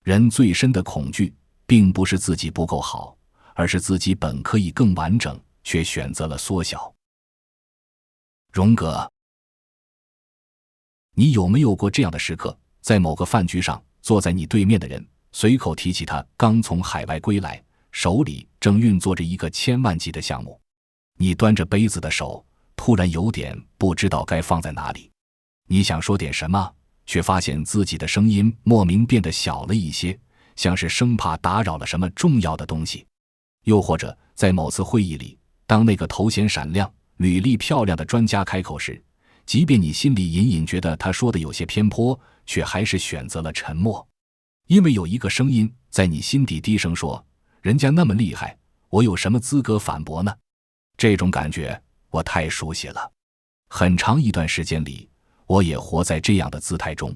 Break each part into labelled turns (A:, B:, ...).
A: 人最深的恐惧，并不是自己不够好，而是自己本可以更完整，却选择了缩小。荣格，你有没有过这样的时刻，在某个饭局上，坐在你对面的人随口提起他刚从海外归来，手里正运作着一个千万级的项目，你端着杯子的手突然有点不知道该放在哪里，你想说点什么，却发现自己的声音莫名变得小了一些，像是生怕打扰了什么重要的东西。又或者在某次会议里，当那个头衔闪亮、履历漂亮的专家开口时，即便你心里隐隐觉得他说的有些偏颇，却还是选择了沉默。因为有一个声音在你心底低声说，人家那么厉害，我有什么资格反驳呢？这种感觉我太熟悉了。很长一段时间里，我也活在这样的姿态中。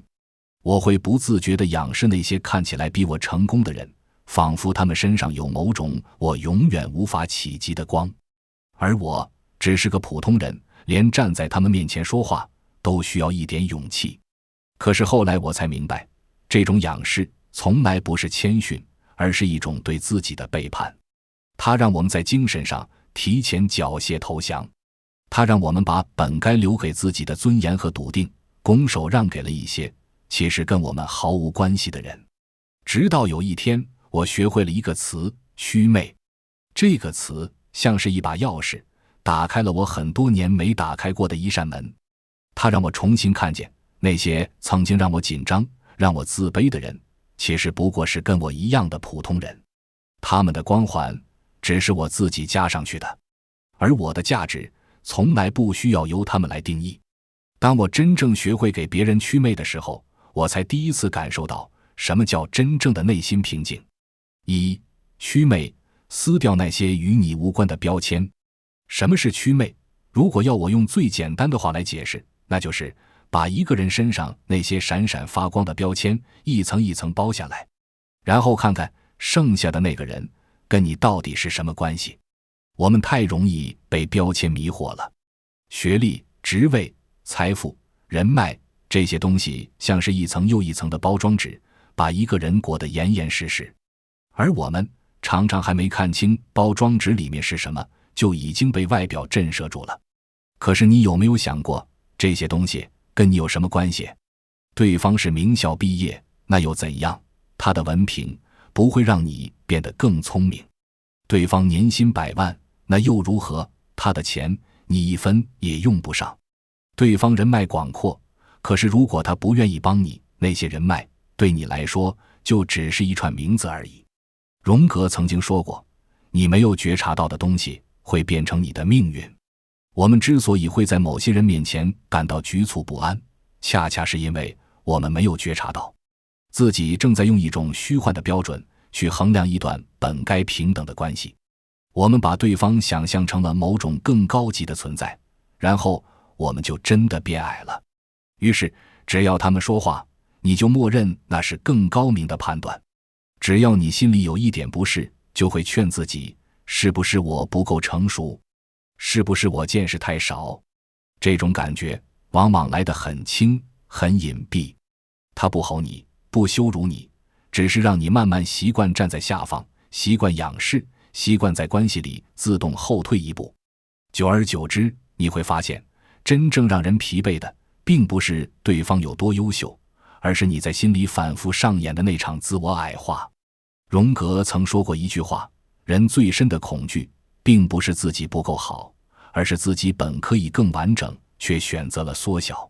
A: 我会不自觉地仰视那些看起来比我成功的人，仿佛他们身上有某种我永远无法企及的光，而我只是个普通人，连站在他们面前说话都需要一点勇气。可是后来我才明白，这种仰视从来不是谦逊，而是一种对自己的背叛。它让我们在精神上提前缴械投降，它让我们把本该留给自己的尊严和笃定拱手让给了一些其实跟我们毫无关系的人。直到有一天，我学会了一个词，祛魅。这个词像是一把钥匙，打开了我很多年没打开过的一扇门。它让我重新看见那些曾经让我紧张、让我自卑的人，其实不过是跟我一样的普通人。他们的光环只是我自己加上去的，而我的价值从来不需要由他们来定义。当我真正学会给别人祛魅的时候，我才第一次感受到什么叫真正的内心平静。一、祛魅，撕掉那些与你无关的标签。什么是祛魅？如果要我用最简单的话来解释，那就是把一个人身上那些闪闪发光的标签一层一层剥下来，然后看看剩下的那个人跟你到底是什么关系。我们太容易被标签迷惑了。学历、职位、财富、人脉，这些东西像是一层又一层的包装纸，把一个人裹得严严实实。而我们常常还没看清包装纸里面是什么，就已经被外表震慑住了。可是你有没有想过，这些东西跟你有什么关系？对方是名校毕业，那又怎样？他的文凭不会让你变得更聪明。对方年薪100万，那又如何？他的钱你一分也用不上。对方人脉广阔，可是如果他不愿意帮你，那些人脉对你来说就只是一串名字而已。荣格曾经说过，你没有觉察到的东西会变成你的命运。我们之所以会在某些人面前感到局促不安，恰恰是因为我们没有觉察到自己正在用一种虚幻的标准去衡量一段本该平等的关系。我们把对方想象成了某种更高级的存在，然后我们就真的变矮了。于是只要他们说话，你就默认那是更高明的判断。只要你心里有一点不适，就会劝自己，是不是我不够成熟？是不是我见识太少？这种感觉往往来得很轻，很隐蔽。它不吼你，不羞辱你，只是让你慢慢习惯站在下方，习惯仰视，习惯在关系里自动后退一步。久而久之，你会发现，真正让人疲惫的，并不是对方有多优秀，而是你在心里反复上演的那场自我矮化。荣格曾说过一句话，人最深的恐惧，并不是自己不够好，而是自己本可以更完整，却选择了缩小。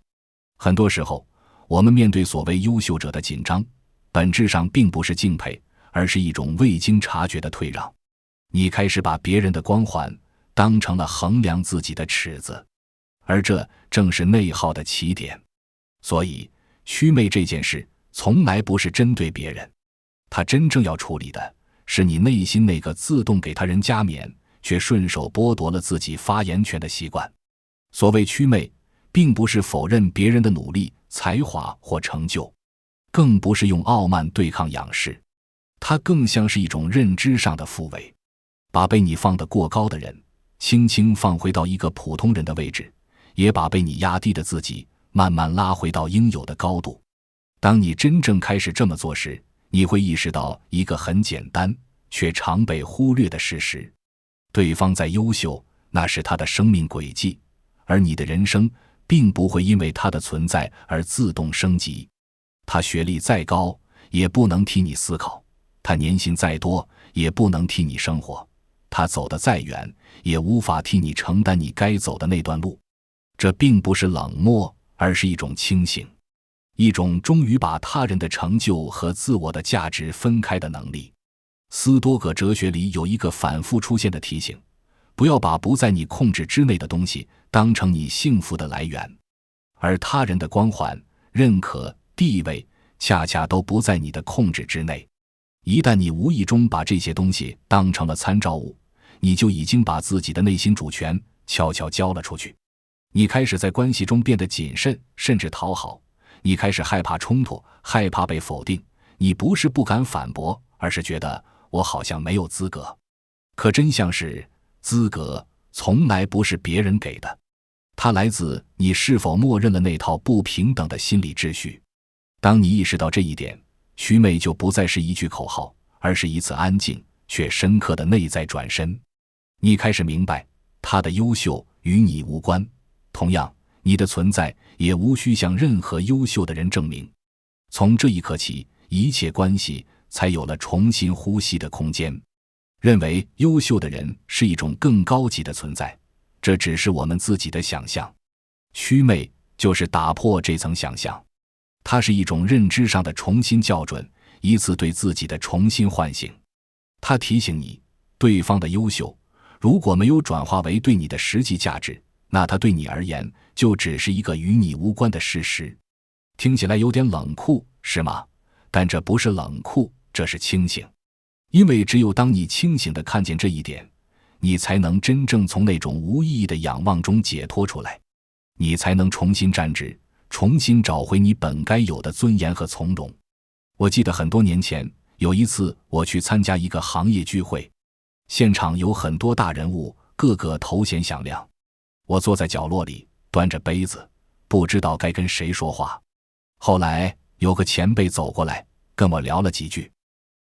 A: 很多时候，我们面对所谓优秀者的紧张，本质上并不是敬佩，而是一种未经察觉的退让。你开始把别人的光环当成了衡量自己的尺子，而这正是内耗的起点。所以，祛魅这件事从来不是针对别人，他真正要处理的是你内心那个自动给他人加冕，却顺手剥夺了自己发言权的习惯。所谓祛魅，并不是否认别人的努力、才华或成就，更不是用傲慢对抗仰视，它更像是一种认知上的复位，把被你放得过高的人轻轻放回到一个普通人的位置，也把被你压低的自己慢慢拉回到应有的高度。当你真正开始这么做时，你会意识到一个很简单却常被忽略的事实：对方再优秀，那是他的生命轨迹，而你的人生并不会因为他的存在而自动升级。他学历再高，也不能替你思考；他年薪再多，也不能替你生活；他走得再远，也无法替你承担你该走的那段路。这并不是冷漠，而是一种清醒，一种终于把他人的成就和自我的价值分开的能力。斯多葛哲学里有一个反复出现的提醒：不要把不在你控制之内的东西当成你幸福的来源，而他人的光环、认可、地位恰恰都不在你的控制之内。一旦你无意中把这些东西当成了参照物，你就已经把自己的内心主权悄悄交了出去。你开始在关系中变得谨慎，甚至讨好。你开始害怕冲突，害怕被否定。你不是不敢反驳，而是觉得我好像没有资格。可真相是，资格从来不是别人给的，它来自你是否默认了那套不平等的心理秩序。当你意识到这一点，祛魅就不再是一句口号，而是一次安静却深刻的内在转身。你开始明白，他的优秀与你无关，同样，你的存在也无需向任何优秀的人证明。从这一刻起，一切关系才有了重新呼吸的空间。认为优秀的人是一种更高级的存在，这只是我们自己的想象。祛魅就是打破这层想象，它是一种认知上的重新校准，一次对自己的重新唤醒。它提醒你，对方的优秀如果没有转化为对你的实际价值，那它对你而言就只是一个与你无关的事实。听起来有点冷酷，是吗？但这不是冷酷，这是清醒。因为只有当你清醒地看见这一点，你才能真正从那种无意义的仰望中解脱出来，你才能重新站直，重新找回你本该有的尊严和从容。我记得很多年前，有一次我去参加一个行业聚会，现场有很多大人物，个个头衔响亮。我坐在角落里，端着杯子，不知道该跟谁说话。后来有个前辈走过来，跟我聊了几句。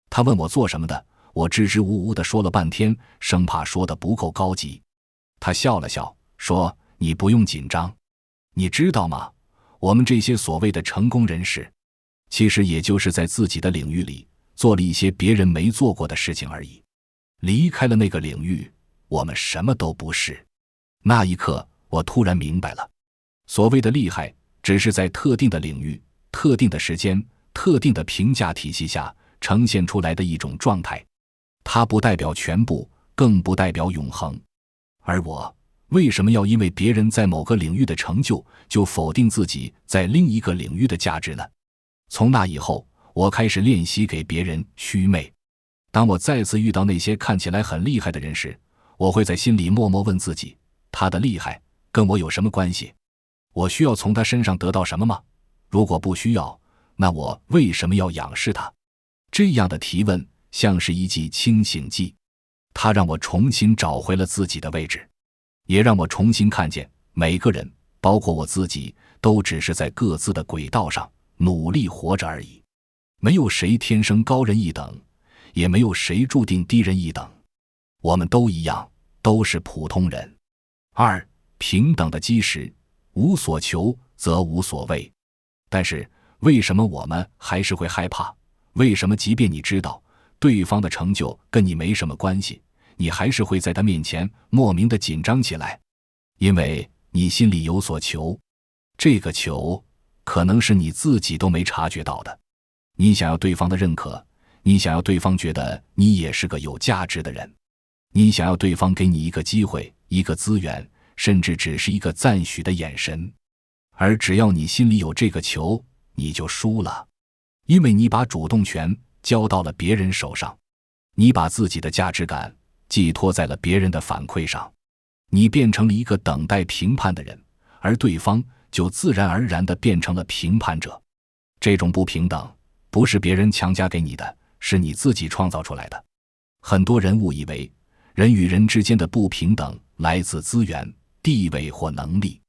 A: 他问我做什么的，我支支吾吾地说了半天，生怕说得不够高级。他笑了笑，说：“你不用紧张，你知道吗？我们这些所谓的成功人士，其实也就是在自己的领域里做了一些别人没做过的事情而已。离开了那个领域，我们什么都不是。”那一刻，我突然明白了，所谓的厉害，只是在特定的领域、特定的时间、特定的评价体系下呈现出来的一种状态，它不代表全部，更不代表永恒。而我为什么要因为别人在某个领域的成就，就否定自己在另一个领域的价值呢？从那以后，我开始练习给别人祛魅。当我再次遇到那些看起来很厉害的人时，我会在心里默默问自己，他的厉害跟我有什么关系？我需要从他身上得到什么吗？如果不需要，那我为什么要仰视他？这样的提问像是一剂清醒剂，它让我重新找回了自己的位置，也让我重新看见每个人，包括我自己，都只是在各自的轨道上努力活着而已。没有谁天生高人一等，也没有谁注定低人一等，我们都一样，都是普通人。二，平等的基石，无所求则无所谓。但是为什么我们还是会害怕？为什么即便你知道对方的成就跟你没什么关系，你还是会在他面前莫名的紧张起来？因为你心里有所求，这个求可能是你自己都没察觉到的。你想要对方的认可，你想要对方觉得你也是个有价值的人，你想要对方给你一个机会，一个资源，甚至只是一个赞许的眼神。而只要你心里有这个球，你就输了，因为你把主动权交到了别人手上，你把自己的价值感寄托在了别人的反馈上，你变成了一个等待评判的人，而对方就自然而然地变成了评判者。这种不平等不是别人强加给你的，是你自己创造出来的。很多人误以为人与人之间的不平等来自资源、地位或能力，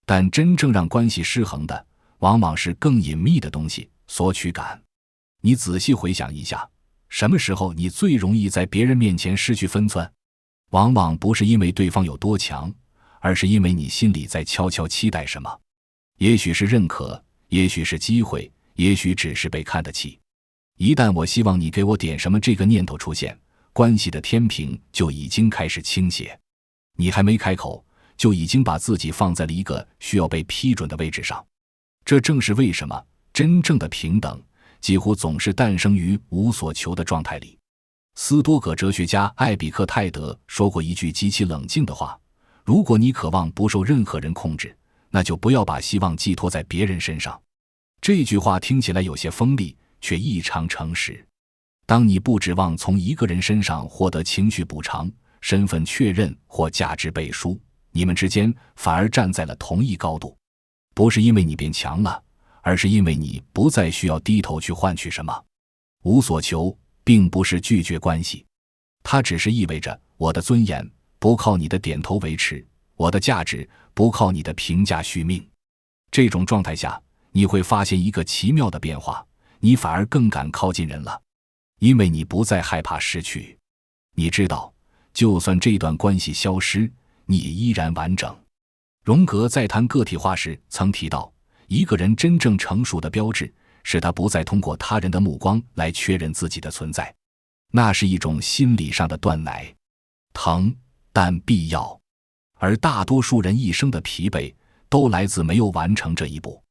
A: 但真正让关系失衡的往往是更隐秘的东西，索取感。你仔细回想一下，什么时候你最容易在别人面前失去分寸？往往不是因为对方有多强，而是因为你心里在悄悄期待什么。也许是认可，也许是机会，也许只是被看得起。一旦我希望你给我点什么这个念头出现，关系的天平就已经开始倾斜。你还没开口，就已经把自己放在了一个需要被批准的位置上。这正是为什么真正的平等几乎总是诞生于无所求的状态里。斯多葛哲学家艾比克泰德说过一句极其冷静的话：如果你渴望不受任何人控制，那就不要把希望寄托在别人身上。这句话听起来有些锋利，却异常诚实。当你不指望从一个人身上获得情绪补偿、身份确认或价值背书，你们之间反而站在了同一高度。不是因为你变强了，而是因为你不再需要低头去换取什么。无所求并不是拒绝关系，它只是意味着我的尊严不靠你的点头维持，我的价值不靠你的评价续命。这种状态下，你会发现一个奇妙的变化，你反而更敢靠近人了，因为你不再害怕失去。你知道，就算这段关系消失，你也依然完整。荣格在谈个体化时曾提到，一个人真正成熟的标志是他不再通过他人的目光来确认自己的存在。那是一种心理上的断奶，疼但必要。而大多数人一生的疲惫都来自没有完成这一步。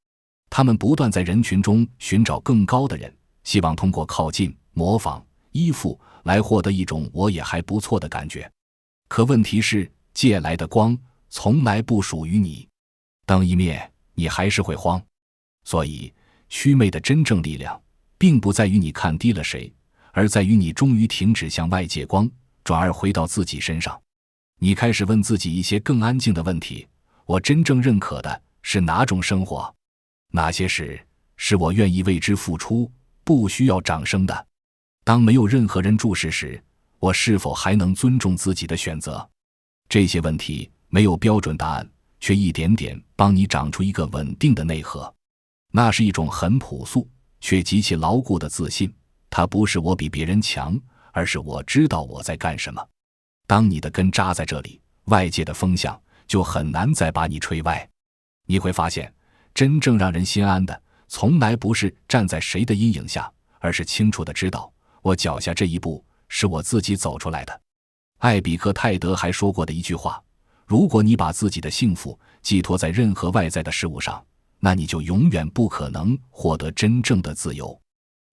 A: 他们不断在人群中寻找更高的人，希望通过靠近、模仿、依附来获得一种我也还不错的感觉。可问题是，借来的光从来不属于你，灯一灭，你还是会慌。所以祛魅的真正力量并不在于你看低了谁，而在于你终于停止向外借光，转而回到自己身上。你开始问自己一些更安静的问题：我真正认可的是哪种生活？哪些事是我愿意为之付出，不需要掌声的？当没有任何人注视时，我是否还能尊重自己的选择？这些问题没有标准答案，却一点点帮你长出一个稳定的内核。那是一种很朴素却极其牢固的自信，它不是我比别人强，而是我知道我在干什么。当你的根扎在这里，外界的风向就很难再把你吹歪。你会发现，真正让人心安的从来不是站在谁的阴影下，而是清楚地知道，我脚下这一步是我自己走出来的。艾比克泰德还说过的一句话：如果你把自己的幸福寄托在任何外在的事物上，那你就永远不可能获得真正的自由。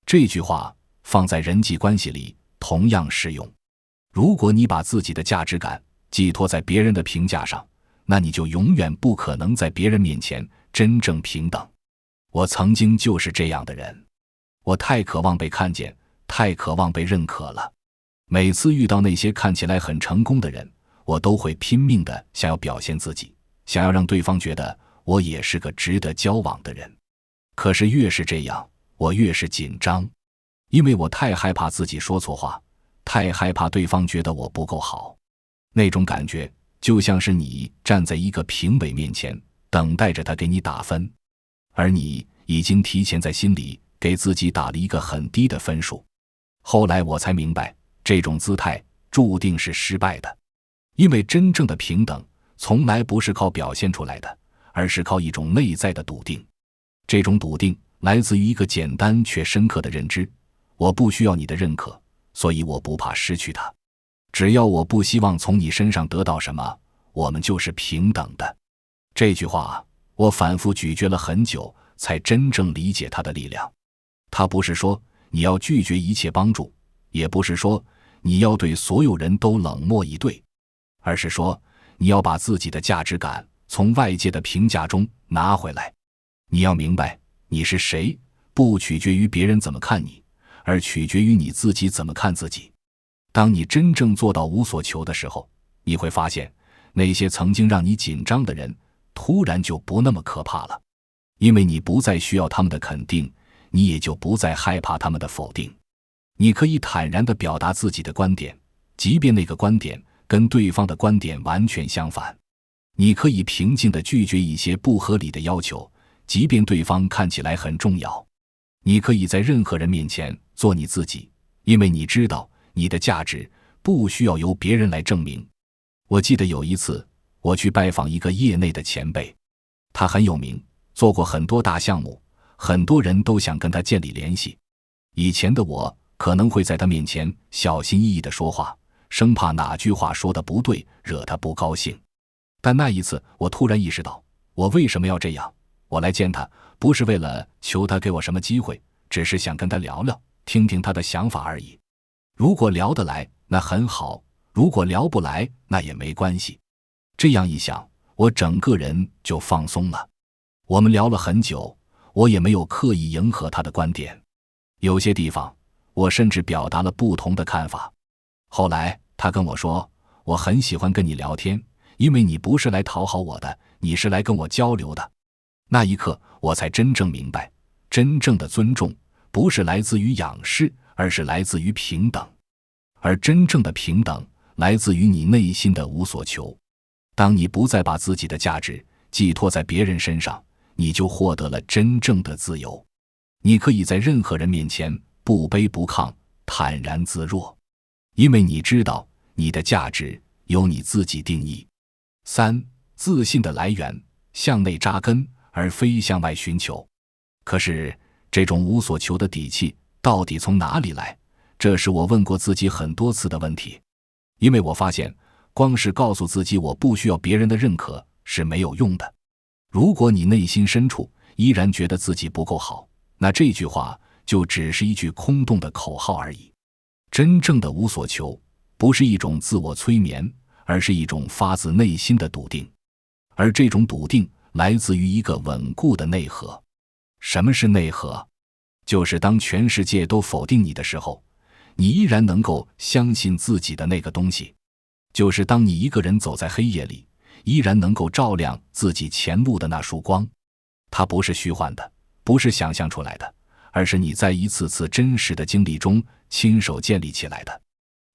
A: 这句话放在人际关系里同样适用。如果你把自己的价值感寄托在别人的评价上，那你就永远不可能在别人面前真正平等。我曾经就是这样的人，我太渴望被看见，太渴望被认可了。每次遇到那些看起来很成功的人，我都会拼命地想要表现自己，想要让对方觉得我也是个值得交往的人。可是越是这样，我越是紧张，因为我太害怕自己说错话，太害怕对方觉得我不够好。那种感觉就像是你站在一个评委面前，等待着他给你打分，而你已经提前在心里给自己打了一个很低的分数。后来我才明白，这种姿态注定是失败的，因为真正的平等从来不是靠表现出来的，而是靠一种内在的笃定。这种笃定来自于一个简单却深刻的认知：我不需要你的认可，所以我不怕失去它。只要我不希望从你身上得到什么，我们就是平等的。这句话我反复咀嚼了很久，才真正理解它的力量。它不是说你要拒绝一切帮助，也不是说你要对所有人都冷漠以对，而是说你要把自己的价值感从外界的评价中拿回来。你要明白，你是谁不取决于别人怎么看你，而取决于你自己怎么看自己。当你真正做到无所求的时候，你会发现那些曾经让你紧张的人突然就不那么可怕了，因为你不再需要他们的肯定，你也就不再害怕他们的否定。你可以坦然地表达自己的观点，即便那个观点跟对方的观点完全相反。你可以平静地拒绝一些不合理的要求，即便对方看起来很重要。你可以在任何人面前做你自己，因为你知道你的价值不需要由别人来证明。我记得有一次，我去拜访一个业内的前辈，他很有名，做过很多大项目，很多人都想跟他建立联系。以前的我可能会在他面前小心翼翼地说话，生怕哪句话说得不对，惹他不高兴。但那一次，我突然意识到，我为什么要这样？我来见他，不是为了求他给我什么机会，只是想跟他聊聊，听听他的想法而已。如果聊得来，那很好；如果聊不来，那也没关系。这样一想，我整个人就放松了。我们聊了很久，我也没有刻意迎合他的观点。有些地方，我甚至表达了不同的看法。后来，他跟我说，我很喜欢跟你聊天，因为你不是来讨好我的，你是来跟我交流的。那一刻，我才真正明白，真正的尊重不是来自于仰视，而是来自于平等。而真正的平等来自于你内心的无所求。当你不再把自己的价值寄托在别人身上，你就获得了真正的自由。你可以在任何人面前不卑不亢，坦然自若，因为你知道你的价值由你自己定义。3. 自信的来源，向内扎根，而非向外寻求。可是，这种无所求的底气到底从哪里来？这是我问过自己很多次的问题。因为我发现，光是告诉自己我不需要别人的认可是没有用的。如果你内心深处依然觉得自己不够好，那这句话就只是一句空洞的口号而已。真正的无所求，不是一种自我催眠，而是一种发自内心的笃定。而这种笃定来自于一个稳固的内核。什么是内核？就是当全世界都否定你的时候，你依然能够相信自己的那个东西。就是当你一个人走在黑夜里，依然能够照亮自己前路的那束光。它不是虚幻的，不是想象出来的，而是你在一次次真实的经历中亲手建立起来的。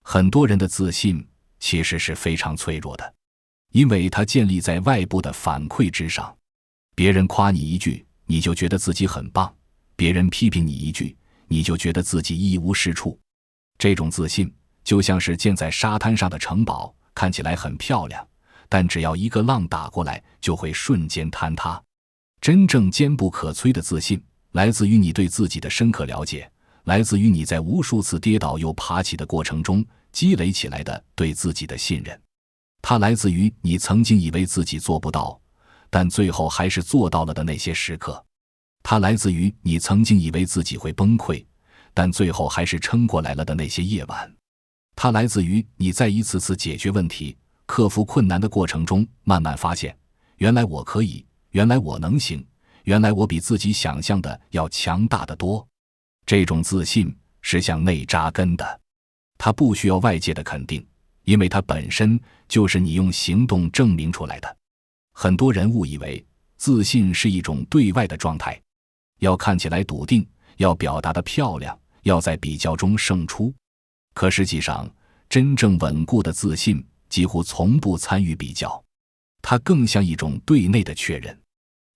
A: 很多人的自信其实是非常脆弱的，因为它建立在外部的反馈之上。别人夸你一句，你就觉得自己很棒；别人批评你一句，你就觉得自己一无是处。这种自信就像是建在沙滩上的城堡，看起来很漂亮，但只要一个浪打过来，就会瞬间坍塌。真正坚不可摧的自信，来自于你对自己的深刻了解，来自于你在无数次跌倒又爬起的过程中积累起来的对自己的信任。它来自于你曾经以为自己做不到，但最后还是做到了的那些时刻。它来自于你曾经以为自己会崩溃，但最后还是撑过来了的那些夜晚。它来自于你在一次次解决问题、克服困难的过程中，慢慢发现，原来我可以，原来我能行，原来我比自己想象的要强大得多。这种自信是向内扎根的，它不需要外界的肯定，因为它本身就是你用行动证明出来的。很多人误以为自信是一种对外的状态，要看起来笃定，要表达得漂亮，要在比较中胜出。可实际上，真正稳固的自信几乎从不参与比较，它更像一种对内的确认。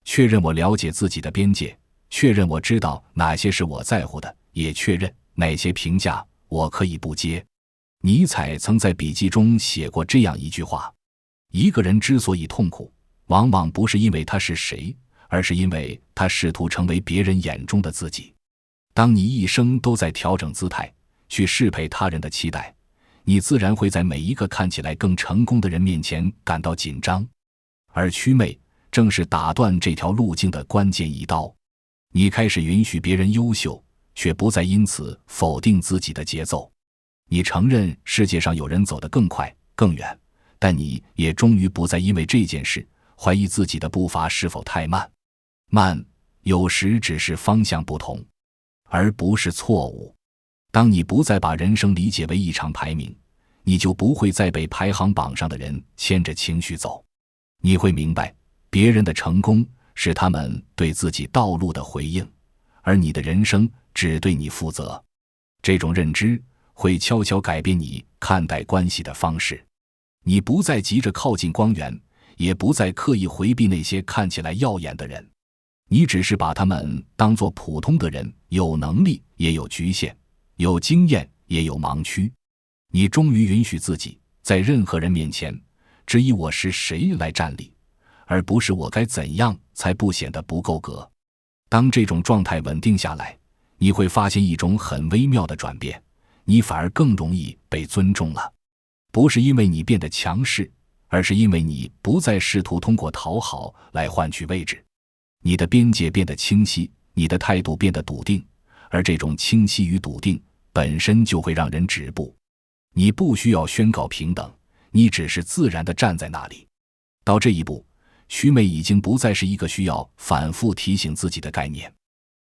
A: 确认我了解自己的边界，确认我知道哪些是我在乎的，也确认哪些评价我可以不接。尼采曾在笔记中写过这样一句话：一个人之所以痛苦，往往不是因为他是谁，而是因为他试图成为别人眼中的自己。当你一生都在调整姿态，去适配他人的期待，你自然会在每一个看起来更成功的人面前感到紧张。而祛魅正是打断这条路径的关键一刀。你开始允许别人优秀，却不再因此否定自己的节奏。你承认世界上有人走得更快更远，但你也终于不再因为这件事怀疑自己的步伐是否太慢。慢有时只是方向不同，而不是错误。当你不再把人生理解为一场排名，你就不会再被排行榜上的人牵着情绪走。你会明白，别人的成功是他们对自己道路的回应，而你的人生只对你负责。这种认知会悄悄改变你看待关系的方式。你不再急着靠近光源，也不再刻意回避那些看起来耀眼的人，你只是把他们当作普通的人，有能力也有局限，有经验也有盲区。你终于允许自己在任何人面前只以我是谁来站立，而不是我该怎样才不显得不够格。当这种状态稳定下来，你会发现一种很微妙的转变，你反而更容易被尊重了。不是因为你变得强势，而是因为你不再试图通过讨好来换取位置。你的边界变得清晰，你的态度变得笃定，而这种清晰与笃定本身就会让人止步。你不需要宣告平等，你只是自然地站在那里。到这一步，祛魅已经不再是一个需要反复提醒自己的概念，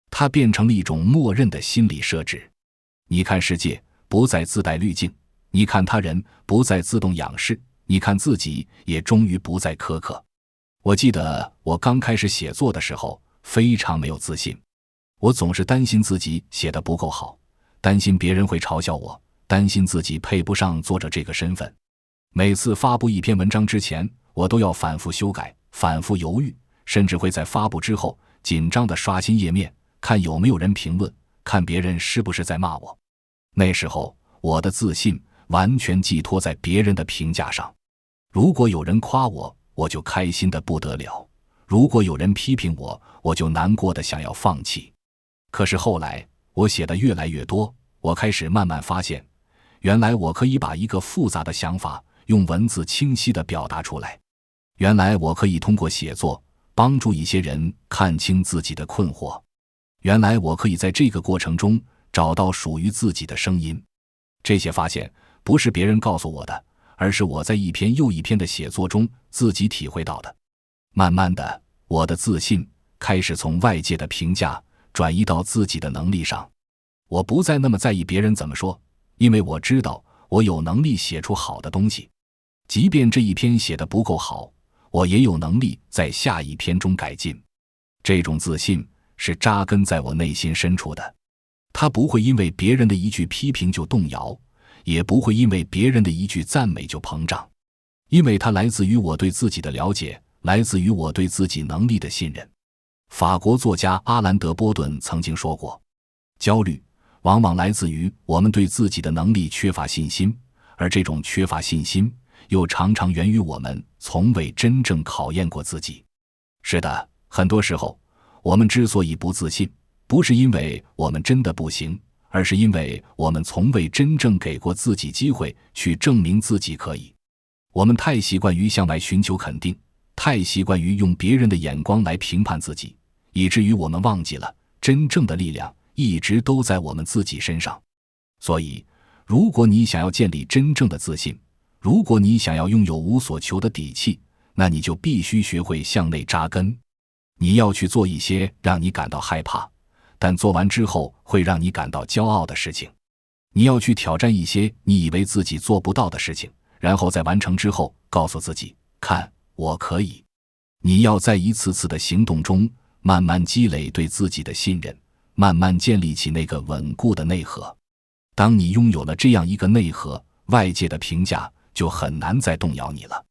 A: 它变成了一种默认的心理设置。你看世界不再自带滤镜，你看他人不再自动仰视，你看自己也终于不再苛刻。我记得我刚开始写作的时候非常没有自信，我总是担心自己写得不够好，担心别人会嘲笑我，担心自己配不上作者这个身份。每次发布一篇文章之前，我都要反复修改，反复犹豫，甚至会在发布之后紧张地刷新页面，看有没有人评论，看别人是不是在骂我。那时候我的自信完全寄托在别人的评价上，如果有人夸我，我就开心得不得了；如果有人批评我，我就难过得想要放弃。可是后来我写得越来越多，我开始慢慢发现，原来我可以把一个复杂的想法用文字清晰地表达出来，原来我可以通过写作帮助一些人看清自己的困惑，原来我可以在这个过程中找到属于自己的声音。这些发现不是别人告诉我的，而是我在一篇又一篇的写作中自己体会到的。慢慢的，我的自信开始从外界的评价转移到自己的能力上。我不再那么在意别人怎么说，因为我知道我有能力写出好的东西，即便这一篇写得不够好，我也有能力在下一篇中改进。这种自信是扎根在我内心深处的，它不会因为别人的一句批评就动摇，也不会因为别人的一句赞美就膨胀，因为它来自于我对自己的了解，来自于我对自己能力的信任。法国作家阿兰·德波顿曾经说过，焦虑往往来自于我们对自己的能力缺乏信心，而这种缺乏信心又常常源于我们从未真正考验过自己。是的，很多时候我们之所以不自信，不是因为我们真的不行，而是因为我们从未真正给过自己机会去证明自己可以。我们太习惯于向外寻求肯定，太习惯于用别人的眼光来评判自己，以至于我们忘记了真正的力量一直都在我们自己身上。所以，如果你想要建立真正的自信，如果你想要拥有无所求的底气，那你就必须学会向内扎根。你要去做一些让你感到害怕，但做完之后会让你感到骄傲的事情。你要去挑战一些你以为自己做不到的事情，然后在完成之后告诉自己，看，我可以。你要在一次次的行动中慢慢积累对自己的信任，慢慢建立起那个稳固的内核。当你拥有了这样一个内核，外界的评价就很难再动摇你了。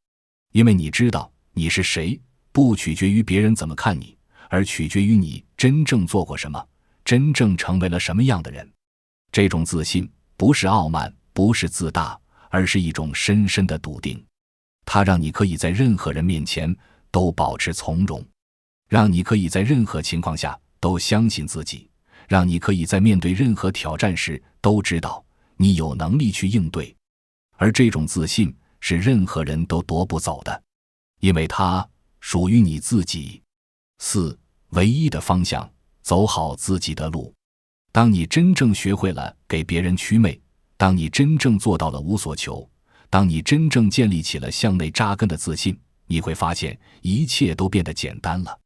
A: 因为你知道你是谁，不取决于别人怎么看你，而取决于你真正做过什么，真正成为了什么样的人。这种自信不是傲慢，不是自大，而是一种深深的笃定。它让你可以在任何人面前都保持从容，让你可以在任何情况下都相信自己，让你可以在面对任何挑战时都知道你有能力去应对。而这种自信是任何人都夺不走的，因为它属于你自己。4. 唯一的方向，走好自己的路。当你真正学会了给别人祛魅，当你真正做到了无所求，当你真正建立起了向内扎根的自信，你会发现一切都变得简单了。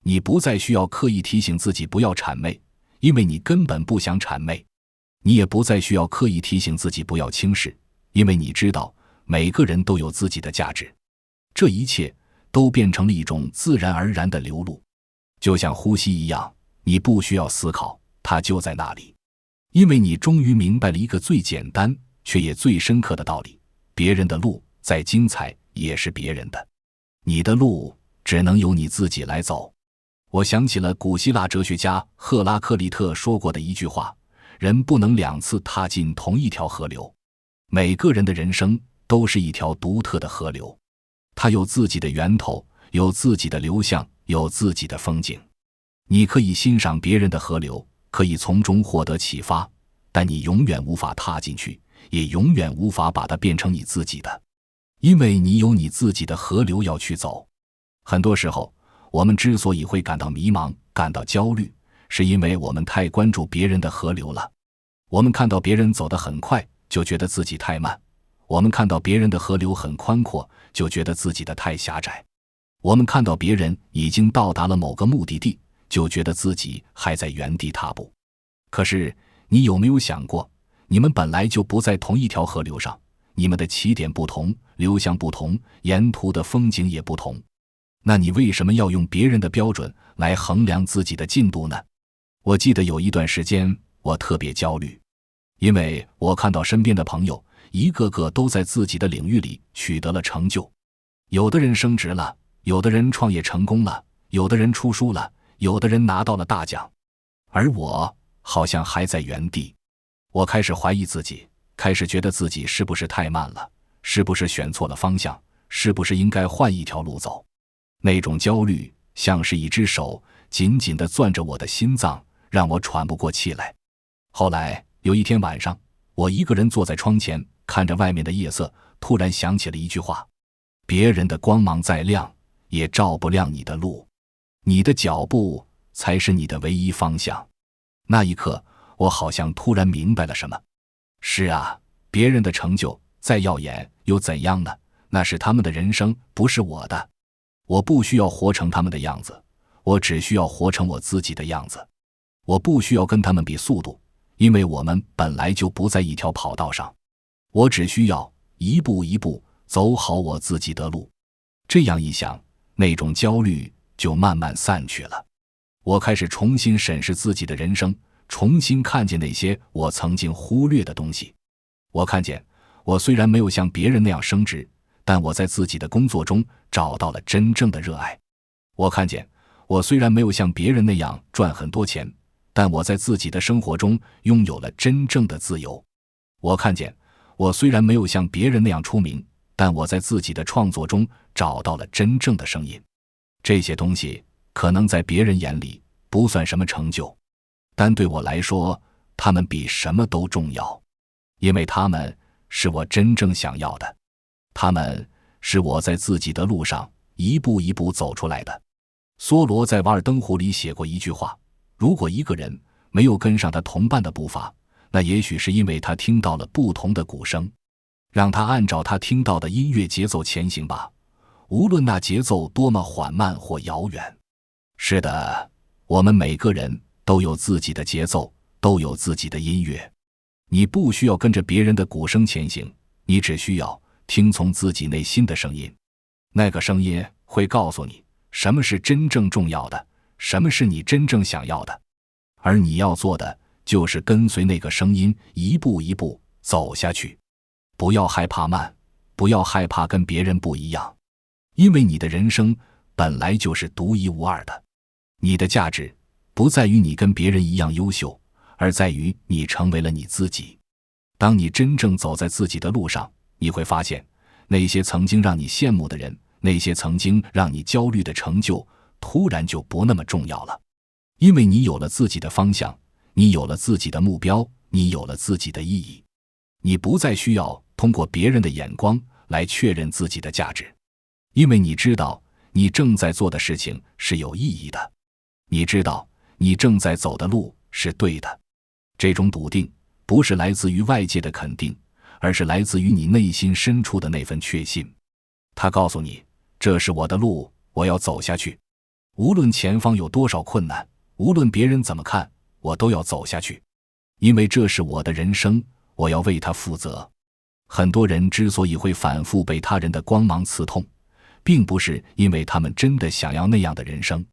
A: 你不再需要刻意提醒自己不要谄媚，因为你根本不想谄媚。你也不再需要刻意提醒自己不要轻视，因为你知道每个人都有自己的价值。这一切都变成了一种自然而然的流露，就像呼吸一样，你不需要思考，它就在那里。因为你终于明白了一个最简单却也最深刻的道理，别人的路再精彩也是别人的，你的路只能由你自己来走。我想起了古希腊哲学家赫拉克利特说过的一句话：人不能2次踏进同一条河流。每个人的人生都是一条独特的河流，它有自己的源头，有自己的流向，有自己的风景。你可以欣赏别人的河流，可以从中获得启发，但你永远无法踏进去，也永远无法把它变成你自己的，因为你有你自己的河流要去走。很多时候，我们之所以会感到迷茫，感到焦虑，是因为我们太关注别人的河流了。我们看到别人走得很快，就觉得自己太慢；我们看到别人的河流很宽阔，就觉得自己的太狭窄；我们看到别人已经到达了某个目的地，就觉得自己还在原地踏步。可是，你有没有想过，你们本来就不在同一条河流上，你们的起点不同，流向不同，沿途的风景也不同。那你为什么要用别人的标准来衡量自己的进度呢？我记得有一段时间，我特别焦虑，因为我看到身边的朋友一个个都在自己的领域里取得了成就，有的人升职了，有的人创业成功了，有的人出书了，有的人拿到了大奖，而我好像还在原地。我开始怀疑自己，开始觉得自己是不是太慢了，是不是选错了方向，是不是应该换一条路走。那种焦虑像是一只手紧紧地攥着我的心脏，让我喘不过气来。后来有一天晚上，我一个人坐在窗前，看着外面的夜色，突然想起了一句话：别人的光芒再亮，也照不亮你的路，你的脚步才是你的唯一方向。那一刻，我好像突然明白了什么。是啊，别人的成就再耀眼又怎样呢？那是他们的人生，不是我的。我不需要活成他们的样子，我只需要活成我自己的样子。我不需要跟他们比速度，因为我们本来就不在一条跑道上。我只需要一步一步走好我自己的路。这样一想，那种焦虑就慢慢散去了。我开始重新审视自己的人生，重新看见那些我曾经忽略的东西。我看见，我虽然没有像别人那样升职，但我在自己的工作中找到了真正的热爱。我看见，我虽然没有像别人那样赚很多钱，但我在自己的生活中拥有了真正的自由。我看见，我虽然没有像别人那样出名，但我在自己的创作中找到了真正的声音。这些东西可能在别人眼里不算什么成就，但对我来说，他们比什么都重要，因为他们是我真正想要的。他们是我在自己的路上一步一步走出来的。梭罗在《瓦尔登湖》里写过一句话：如果一个人没有跟上他同伴的步伐，那也许是因为他听到了不同的鼓声。让他按照他听到的音乐节奏前行吧，无论那节奏多么缓慢或遥远。是的，我们每个人都有自己的节奏，都有自己的音乐。你不需要跟着别人的鼓声前行，你只需要听从自己内心的声音。那个声音会告诉你什么是真正重要的，什么是你真正想要的，而你要做的就是跟随那个声音一步一步走下去。不要害怕慢，不要害怕跟别人不一样，因为你的人生本来就是独一无二的。你的价值不在于你跟别人一样优秀，而在于你成为了你自己。当你真正走在自己的路上，你会发现，那些曾经让你羡慕的人，那些曾经让你焦虑的成就，突然就不那么重要了。因为你有了自己的方向，你有了自己的目标，你有了自己的意义。你不再需要通过别人的眼光来确认自己的价值，因为你知道你正在做的事情是有意义的，你知道你正在走的路是对的。这种笃定不是来自于外界的肯定，而是来自于你内心深处的那份确信。他告诉你，这是我的路，我要走下去。无论前方有多少困难，无论别人怎么看，我都要走下去。因为这是我的人生，我要为它负责。很多人之所以会反复被他人的光芒刺痛，并不是因为他们真的想要那样的人生，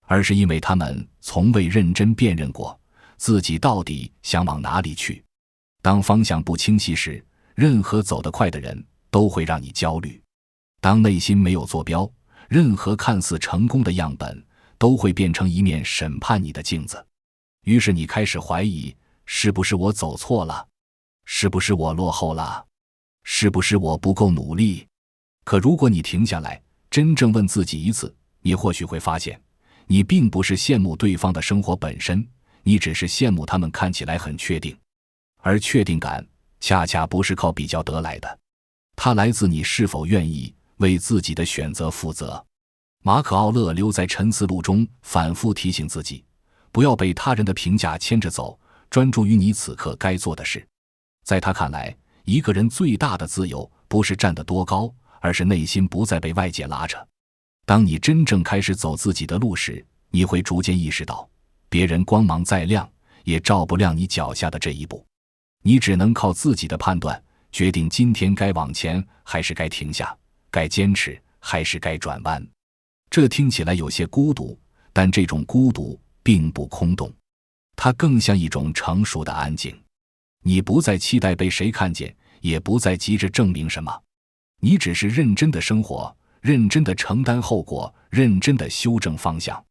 A: 而是因为他们从未认真辨认过自己到底想往哪里去。当方向不清晰时，任何走得快的人都会让你焦虑。当内心没有坐标，任何看似成功的样本都会变成一面审判你的镜子。于是你开始怀疑，是不是我走错了？是不是我落后了？是不是我不够努力？可如果你停下来，真正问自己一次，你或许会发现，你并不是羡慕对方的生活本身，你只是羡慕他们看起来很确定。而确定感恰恰不是靠比较得来的，它来自你是否愿意为自己的选择负责。马可·奥勒留在沉思录中反复提醒自己，不要被他人的评价牵着走，专注于你此刻该做的事。在他看来，一个人最大的自由不是站得多高，而是内心不再被外界拉扯。当你真正开始走自己的路时，你会逐渐意识到，别人光芒再亮也照不亮你脚下的这一步。你只能靠自己的判断决定今天该往前还是该停下，该坚持还是该转弯。这听起来有些孤独，但这种孤独并不空洞，它更像一种成熟的安静。你不再期待被谁看见，也不再急着证明什么，你只是认真的生活，认真的承担后果，认真的修正方向。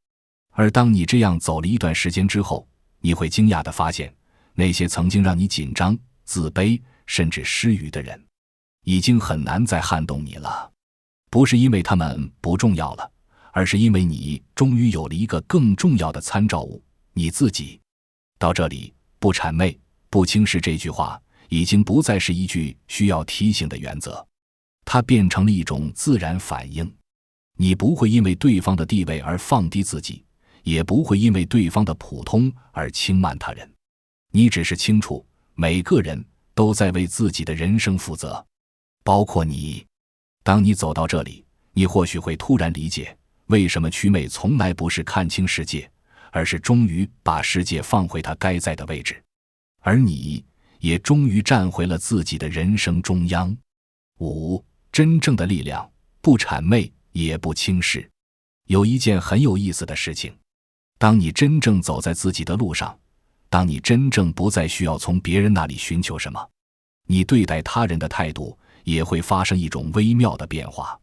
A: 而当你这样走了一段时间之后，你会惊讶地发现，那些曾经让你紧张、自卑甚至失语的人，已经很难再撼动你了。不是因为他们不重要了，而是因为你终于有了一个更重要的参照物，你自己。到这里，不谄媚、不轻视这句话已经不再是一句需要提醒的原则，它变成了一种自然反应。你不会因为对方的地位而放低自己，也不会因为对方的普通而轻慢他人。你只是清楚，每个人都在为自己的人生负责，包括你。当你走到这里，你或许会突然理解，为什么祛魅从来不是看清世界，而是终于把世界放回它该在的位置，而你也终于站回了自己的人生中央。5. 真正的力量，不谄媚也不轻视。有一件很有意思的事情，当你真正走在自己的路上，当你真正不再需要从别人那里寻求什么，你对待他人的态度也会发生一种微妙的变化。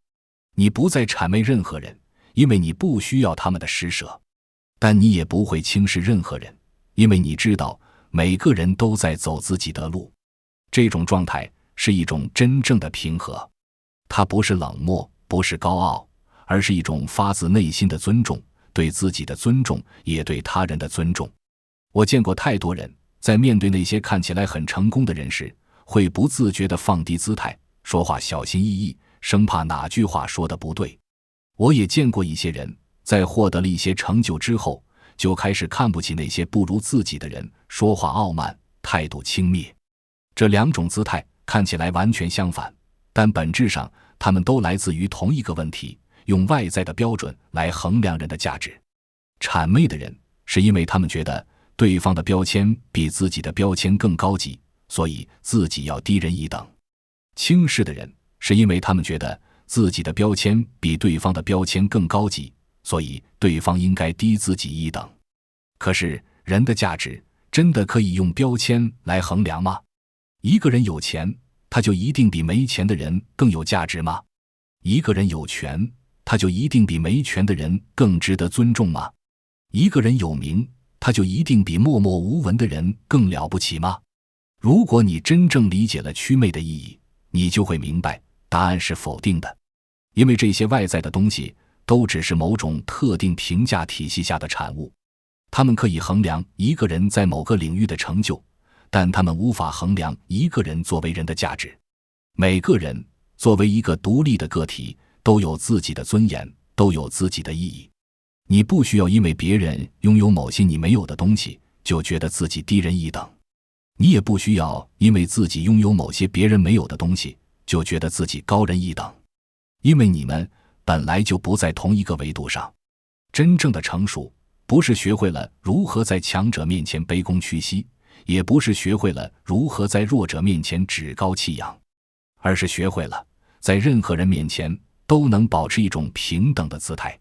A: 你不再谄媚任何人，因为你不需要他们的施舍，但你也不会轻视任何人，因为你知道每个人都在走自己的路。这种状态是一种真正的平和，它不是冷漠，不是高傲，而是一种发自内心的尊重，对自己的尊重，也对他人的尊重。我见过太多人在面对那些看起来很成功的人时，会不自觉地放低姿态，说话小心翼翼，生怕哪句话说得不对。我也见过一些人在获得了一些成就之后，就开始看不起那些不如自己的人，说话傲慢，态度轻蔑。这两种姿态看起来完全相反，但本质上他们都来自于同一个问题，用外在的标准来衡量人的价值。谄媚的人是因为他们觉得对方的标签比自己的标签更高级，所以自己要低人一等。轻视的人是因为他们觉得自己的标签比对方的标签更高级，所以对方应该低自己一等。可是人的价值真的可以用标签来衡量吗？一个人有钱，他就一定比没钱的人更有价值吗？一个人有权，他就一定比没权的人更值得尊重吗？一个人有名，他就一定比默默无闻的人更了不起吗？如果你真正理解了祛魅的意义，你就会明白，答案是否定的。因为这些外在的东西都只是某种特定评价体系下的产物，它们可以衡量一个人在某个领域的成就，但它们无法衡量一个人作为人的价值。每个人作为一个独立的个体，都有自己的尊严，都有自己的意义。你不需要因为别人拥有某些你没有的东西，就觉得自己低人一等。你也不需要因为自己拥有某些别人没有的东西，就觉得自己高人一等。因为你们本来就不在同一个维度上。真正的成熟，不是学会了如何在强者面前卑躬屈膝，也不是学会了如何在弱者面前趾高气扬，而是学会了在任何人面前都能保持一种平等的姿态。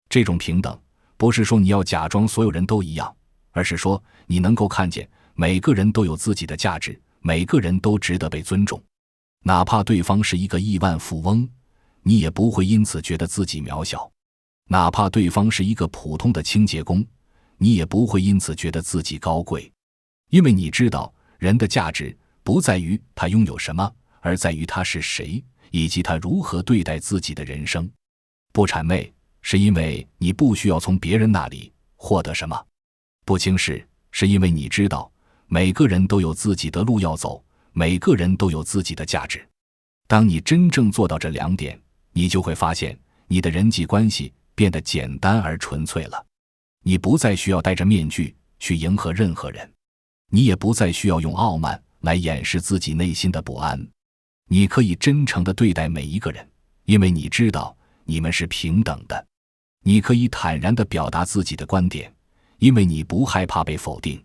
A: 这种平等，不是说你要假装所有人都一样，而是说你能够看见每个人都有自己的价值，每个人都值得被尊重。哪怕对方是一个亿万富翁，你也不会因此觉得自己渺小。哪怕对方是一个普通的清洁工，你也不会因此觉得自己高贵，因为你知道人的价值不在于他拥有什么，而在于他是谁，以及他如何对待自己的人生。不谄媚是因为你不需要从别人那里获得什么，不轻视是因为你知道每个人都有自己的路要走，每个人都有自己的价值。当你真正做到这2点，你就会发现你的人际关系变得简单而纯粹了。你不再需要戴着面具去迎合任何人，你也不再需要用傲慢来掩饰自己内心的不安。你可以真诚地对待每一个人，因为你知道你们是平等的。你可以坦然地表达自己的观点，因为你不害怕被否定。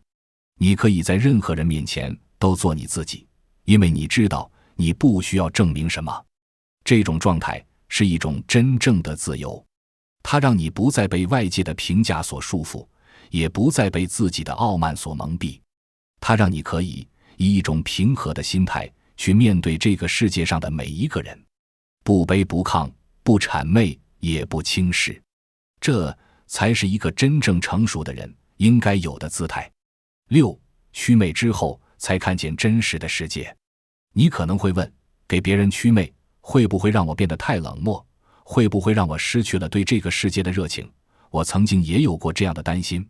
A: 你可以在任何人面前都做你自己，因为你知道你不需要证明什么。这种状态是一种真正的自由，它让你不再被外界的评价所束缚，也不再被自己的傲慢所蒙蔽。它让你可以以一种平和的心态去面对这个世界上的每一个人，不卑不亢，不谄媚，也不轻视。这才是一个真正成熟的人应该有的姿态。6. 祛魅之后才看见真实的世界。你可能会问，给别人祛魅会不会让我变得太冷漠？会不会让我失去了对这个世界的热情？我曾经也有过这样的担心，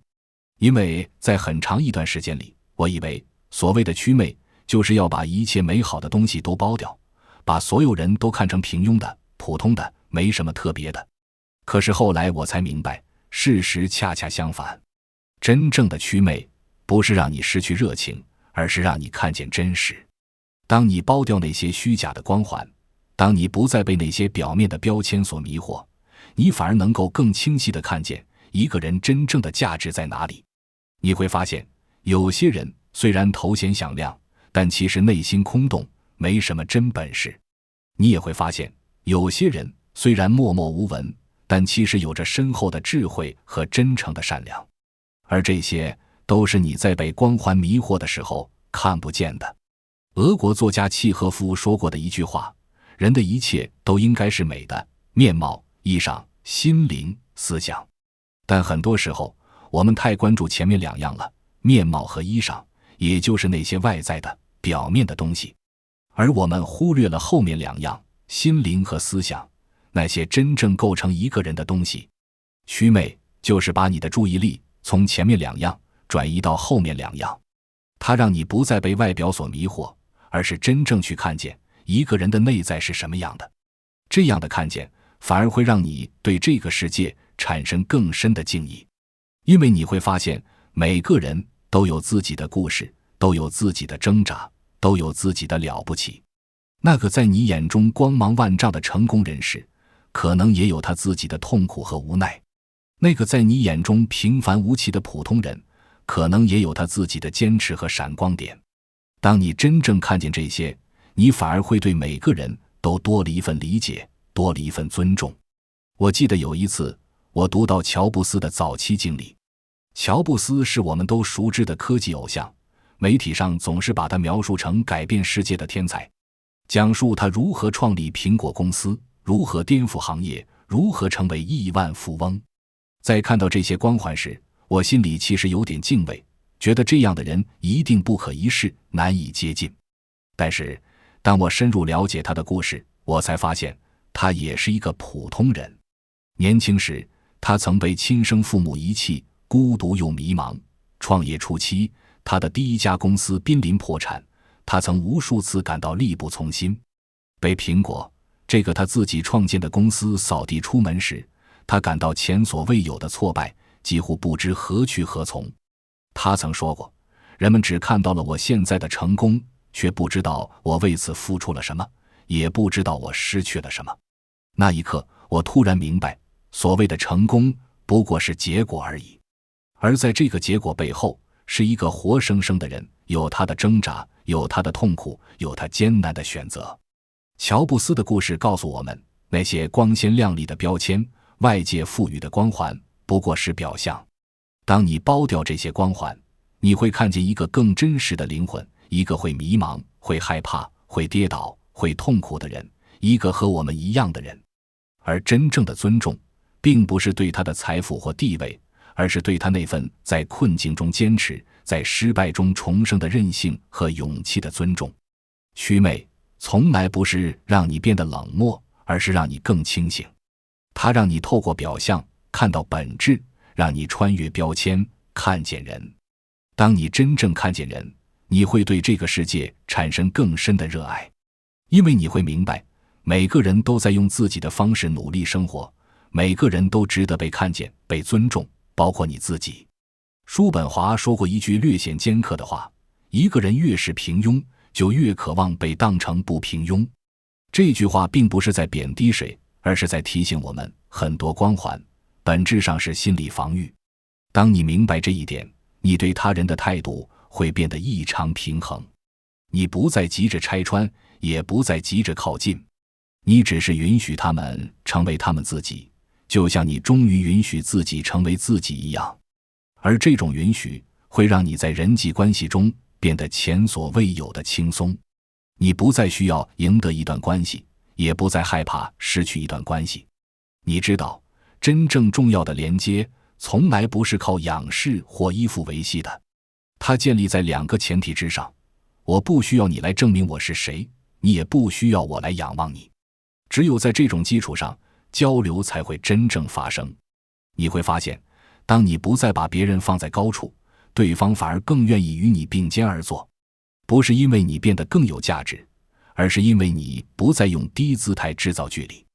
A: 因为在很长一段时间里，我以为所谓的祛魅就是要把一切美好的东西都剥掉，把所有人都看成平庸的、普通的，没什么特别的。可是后来我才明白，事实恰恰相反。真正的祛魅不是让你失去热情，而是让你看见真实。当你剥掉那些虚假的光环，当你不再被那些表面的标签所迷惑，你反而能够更清晰地看见一个人真正的价值在哪里。你会发现，有些人虽然头衔响亮，但其实内心空洞，没什么真本事。你也会发现，有些人虽然默默无闻，但其实有着深厚的智慧和真诚的善良。而这些都是你在被光环迷惑的时候看不见的。俄国作家契诃夫说过的一句话，人的一切都应该是美的，面貌、衣裳、心灵、思想。但很多时候我们太关注前面2样了，面貌和衣裳，也就是那些外在的表面的东西，而我们忽略了后面2样，心灵和思想，那些真正构成一个人的东西。祛魅就是把你的注意力从前面2样转移到后面2样，它让你不再被外表所迷惑，而是真正去看见一个人的内在是什么样的。这样的看见反而会让你对这个世界产生更深的敬意，因为你会发现每个人都有自己的故事，都有自己的挣扎，都有自己的了不起。那个在你眼中光芒万丈的成功人士，可能也有他自己的痛苦和无奈。那个在你眼中平凡无奇的普通人，可能也有他自己的坚持和闪光点。当你真正看见这些，你反而会对每个人都多了一份理解，多了一份尊重。我记得有一次，我读到乔布斯的早期经历。乔布斯是我们都熟知的科技偶像，媒体上总是把他描述成改变世界的天才，讲述他如何创立苹果公司，如何颠覆行业，如何成为亿万富翁。在看到这些光环时，我心里其实有点敬畏，觉得这样的人一定不可一世，难以接近。但是当我深入了解他的故事，我才发现他也是一个普通人。年轻时，他曾被亲生父母遗弃，孤独又迷茫。创业初期，他的第一家公司濒临破产，他曾无数次感到力不从心。被苹果这个他自己创建的公司扫地出门时，他感到前所未有的挫败，几乎不知何去何从。他曾说过，人们只看到了我现在的成功，却不知道我为此付出了什么，也不知道我失去了什么。那一刻，我突然明白，所谓的成功不过是结果而已，而在这个结果背后，是一个活生生的人，有他的挣扎，有他的痛苦，有他艰难的选择。乔布斯的故事告诉我们，那些光鲜亮丽的标签，外界赋予的光环，不过是表象。当你剥掉这些光环，你会看见一个更真实的灵魂，一个会迷茫，会害怕，会跌倒，会痛苦的人，一个和我们一样的人。而真正的尊重，并不是对他的财富或地位，而是对他那份在困境中坚持，在失败中重生的韧性和勇气的尊重。祛魅从来不是让你变得冷漠，而是让你更清醒。它让你透过表象看到本质，让你穿越标签看见人。当你真正看见人，你会对这个世界产生更深的热爱，因为你会明白，每个人都在用自己的方式努力生活，每个人都值得被看见、被尊重，包括你自己。叔本华说过一句略显尖刻的话：一个人越是平庸，就越渴望被当成不平庸。这句话并不是在贬低谁，而是在提醒我们，很多光环本质上是心理防御。当你明白这一点，你对他人的态度会变得异常平衡。你不再急着拆穿，也不再急着靠近，你只是允许他们成为他们自己，就像你终于允许自己成为自己一样。而这种允许会让你在人际关系中变得前所未有的轻松。你不再需要赢得一段关系，也不再害怕失去一段关系。你知道，真正重要的连接从来不是靠仰视或依附维系的，它建立在两个前提之上：我不需要你来证明我是谁，你也不需要我来仰望你。只有在这种基础上，交流才会真正发生。你会发现，当你不再把别人放在高处，对方反而更愿意与你并肩而坐。不是因为你变得更有价值，而是因为你不再用低姿态制造距离。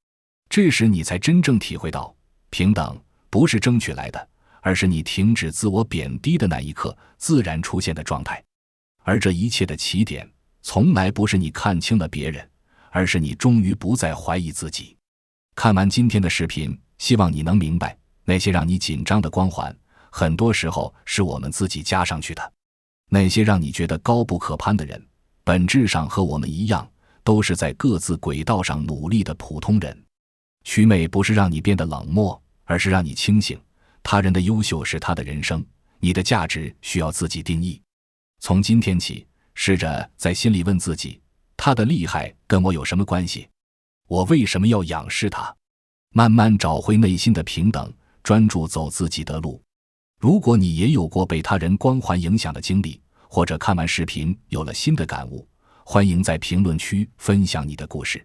A: 这时你才真正体会到，平等不是争取来的，而是你停止自我贬低的那一刻自然出现的状态。而这一切的起点，从来不是你看清了别人，而是你终于不再怀疑自己。看完今天的视频，希望你能明白，那些让你紧张的光环，很多时候是我们自己加上去的。那些让你觉得高不可攀的人，本质上和我们一样，都是在各自轨道上努力的普通人。祛魅不是让你变得冷漠，而是让你清醒。他人的优秀是他的人生，你的价值需要自己定义。从今天起，试着在心里问自己，他的厉害跟我有什么关系？我为什么要仰视他？慢慢找回内心的平等，专注走自己的路。如果你也有过被他人光环影响的经历，或者看完视频有了新的感悟，欢迎在评论区分享你的故事。